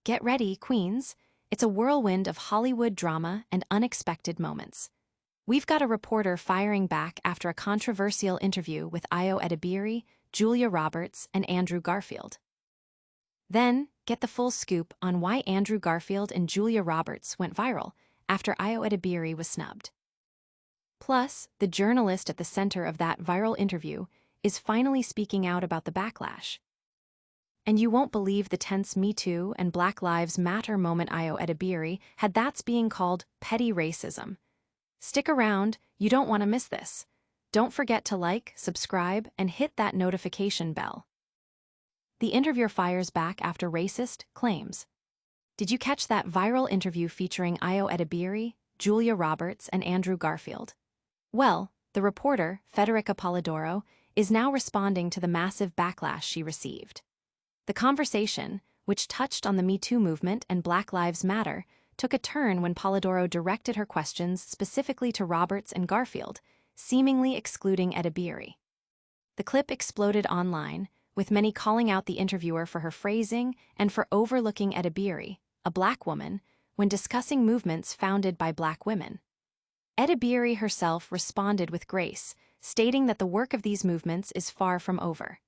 Get ready, queens. It's a whirlwind of Hollywood drama and unexpected moments. We've got a reporter firing back after a controversial interview with Ayo Edebiri, Julia Roberts, and Andrew Garfield. Then, get the full scoop on why Andrew Garfield and Julia Roberts went viral after Ayo Edebiri was snubbed. Plus, the journalist at the center of that viral interview is finally speaking out about the backlash. And you won't believe the tense Me Too and Black Lives Matter moment Ayo Edebiri had that's being called petty racism. Stick around, you don't want to miss this. Don't forget to like, subscribe, and hit that notification bell. The interviewer fires back after racist claims. Did you catch that viral interview featuring Ayo Edebiri, Julia Roberts, and Andrew Garfield? Well, the reporter, Federica Polidoro, is now responding to the massive backlash she received. The conversation, which touched on the Me Too movement and Black Lives Matter, took a turn when Polidoro directed her questions specifically to Roberts and Garfield, seemingly excluding Edebiri. The clip exploded online, with many calling out the interviewer for her phrasing and for overlooking Edebiri, a black woman, when discussing movements founded by black women. Edebiri herself responded with grace, stating that the work of these movements is far from over.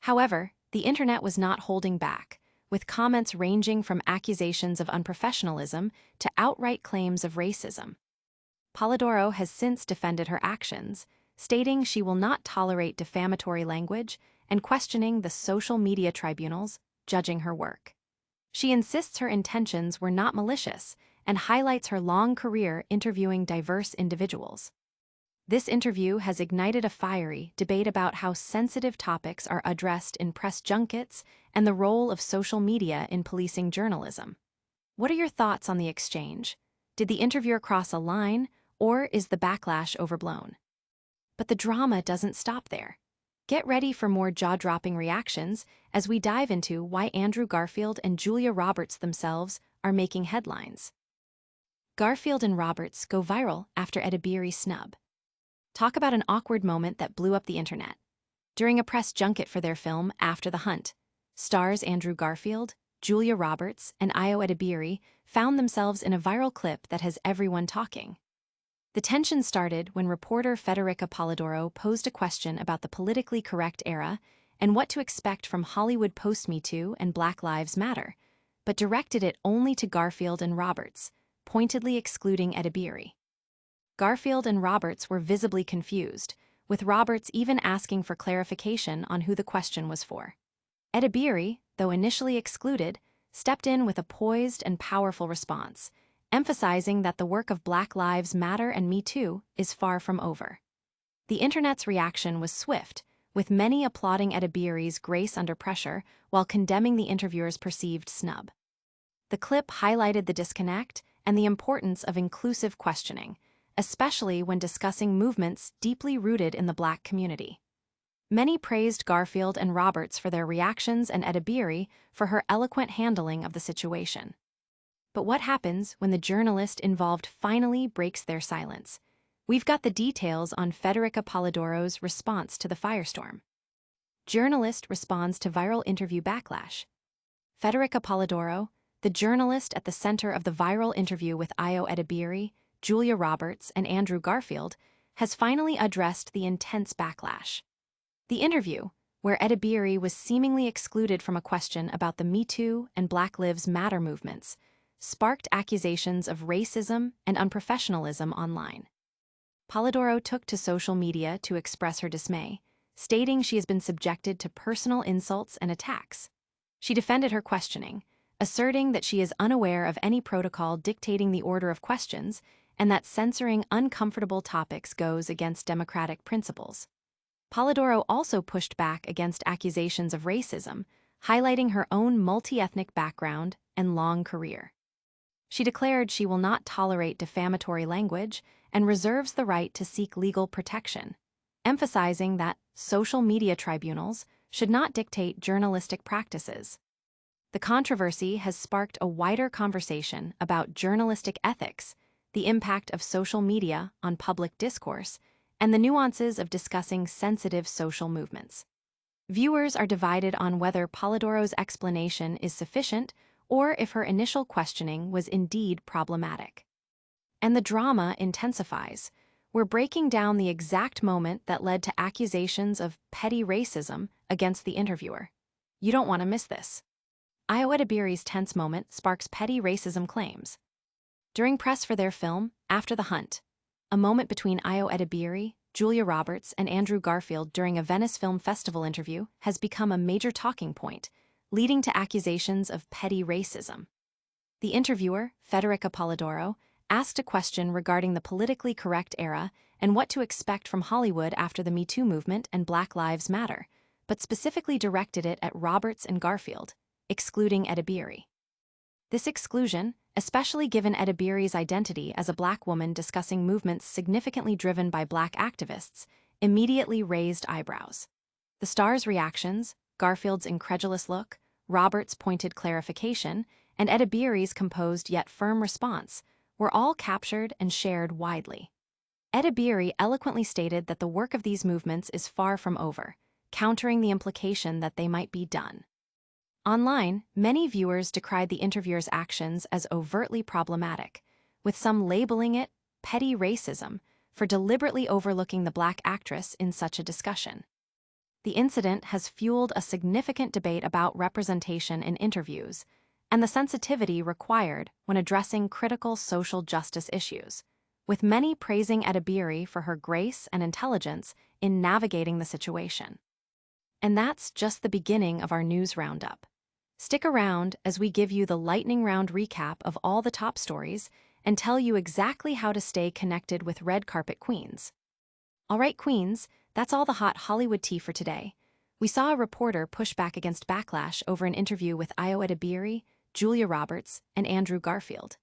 However, the internet was not holding back, with comments ranging from accusations of unprofessionalism to outright claims of racism. Polidoro has since defended her actions, stating she will not tolerate defamatory language and questioning the social media tribunals judging her work. She insists her intentions were not malicious and highlights her long career interviewing diverse individuals. This interview has ignited a fiery debate about how sensitive topics are addressed in press junkets and the role of social media in policing journalism. What are your thoughts on the exchange? Did the interviewer cross a line, or is the backlash overblown? But the drama doesn't stop there. Get ready for more jaw-dropping reactions as we dive into why Andrew Garfield and Julia Roberts themselves are making headlines. Garfield and Roberts go viral after Edebiri snub. Talk about an awkward moment that blew up the internet. During a press junket for their film After the Hunt, stars Andrew Garfield, Julia Roberts, and Ayo Edebiri found themselves in a viral clip that has everyone talking. The tension started when reporter Federica Polidoro posed a question about the politically correct era and what to expect from Hollywood post-Me Too and Black Lives Matter, but directed it only to Garfield and Roberts, pointedly excluding Edebiri. Garfield and Roberts were visibly confused, with Roberts even asking for clarification on who the question was for. Edebiri, though initially excluded, stepped in with a poised and powerful response, emphasizing that the work of Black Lives Matter and Me Too is far from over. The internet's reaction was swift, with many applauding Edebiri's grace under pressure while condemning the interviewer's perceived snub. The clip highlighted the disconnect and the importance of inclusive questioning, especially when discussing movements deeply rooted in the Black community. Many praised Garfield and Roberts for their reactions and Edebiri for her eloquent handling of the situation. But what happens when the journalist involved finally breaks their silence? We've got the details on Federica Polidoro's response to the firestorm. Journalist responds to viral interview backlash. Federica Polidoro, the journalist at the center of the viral interview with Ayo Edebiri, Julia Roberts, and Andrew Garfield, has finally addressed the intense backlash. The interview, where Edebiri was seemingly excluded from a question about the Me Too and Black Lives Matter movements, sparked accusations of racism and unprofessionalism online. Polidoro took to social media to express her dismay, stating she has been subjected to personal insults and attacks. She defended her questioning, asserting that she is unaware of any protocol dictating the order of questions and that censoring uncomfortable topics goes against democratic principles. Polidoro also pushed back against accusations of racism, highlighting her own multi-ethnic background and long career. She declared she will not tolerate defamatory language and reserves the right to seek legal protection, emphasizing that social media tribunals should not dictate journalistic practices. The controversy has sparked a wider conversation about journalistic ethics, the impact of social media on public discourse, and the nuances of discussing sensitive social movements. Viewers are divided on whether Polidoro's explanation is sufficient or if her initial questioning was indeed problematic. And the drama intensifies. We're breaking down the exact moment that led to accusations of petty racism against the interviewer. You don't want to miss this. Ayo Edebiri's tense moment sparks petty racism claims. During press for their film, After the Hunt, a moment between Ayo Edebiri, Julia Roberts, and Andrew Garfield during a Venice Film Festival interview has become a major talking point, leading to accusations of petty racism. The interviewer, Federica Polidoro, asked a question regarding the politically correct era and what to expect from Hollywood after the Me Too movement and Black Lives Matter, but specifically directed it at Roberts and Garfield, excluding Edebiri. This exclusion, especially given Edebiri's identity as a Black woman discussing movements significantly driven by Black activists, immediately raised eyebrows. The star's reactions, Garfield's incredulous look, Roberts' pointed clarification, and Edebiri's composed yet firm response were all captured and shared widely. Edebiri eloquently stated that the work of these movements is far from over, countering the implication that they might be done. Online, many viewers decried the interviewer's actions as overtly problematic, with some labeling it petty racism for deliberately overlooking the Black actress in such a discussion. The incident has fueled a significant debate about representation in interviews and the sensitivity required when addressing critical social justice issues, with many praising Edebiri for her grace and intelligence in navigating the situation. And that's just the beginning of our news roundup. Stick around as we give you the lightning round recap of all the top stories and tell you exactly how to stay connected with red carpet queens. All right, queens, that's all the hot Hollywood tea for today. We saw a reporter push back against Backlash over an interview with Ayo Edebiri, Julia Roberts, and Andrew Garfield.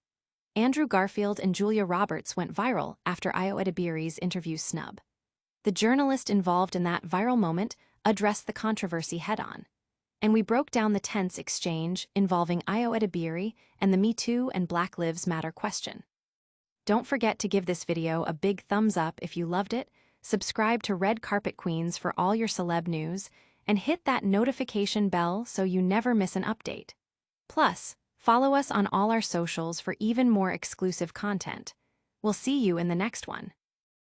Andrew Garfield and Julia Roberts went viral after Ayo Edebiri's interview Snub. The journalist involved in that viral moment addressed the controversy head-on, and we broke down the tense exchange involving Ayo Edebiri and the Me Too and Black Lives Matter question. Don't forget to give this video a big thumbs up if you loved it, subscribe to Red Carpet Queens for all your celeb news, and hit that notification bell so you never miss an update. Plus, follow us on all our socials for even more exclusive content. We'll see you in the next one.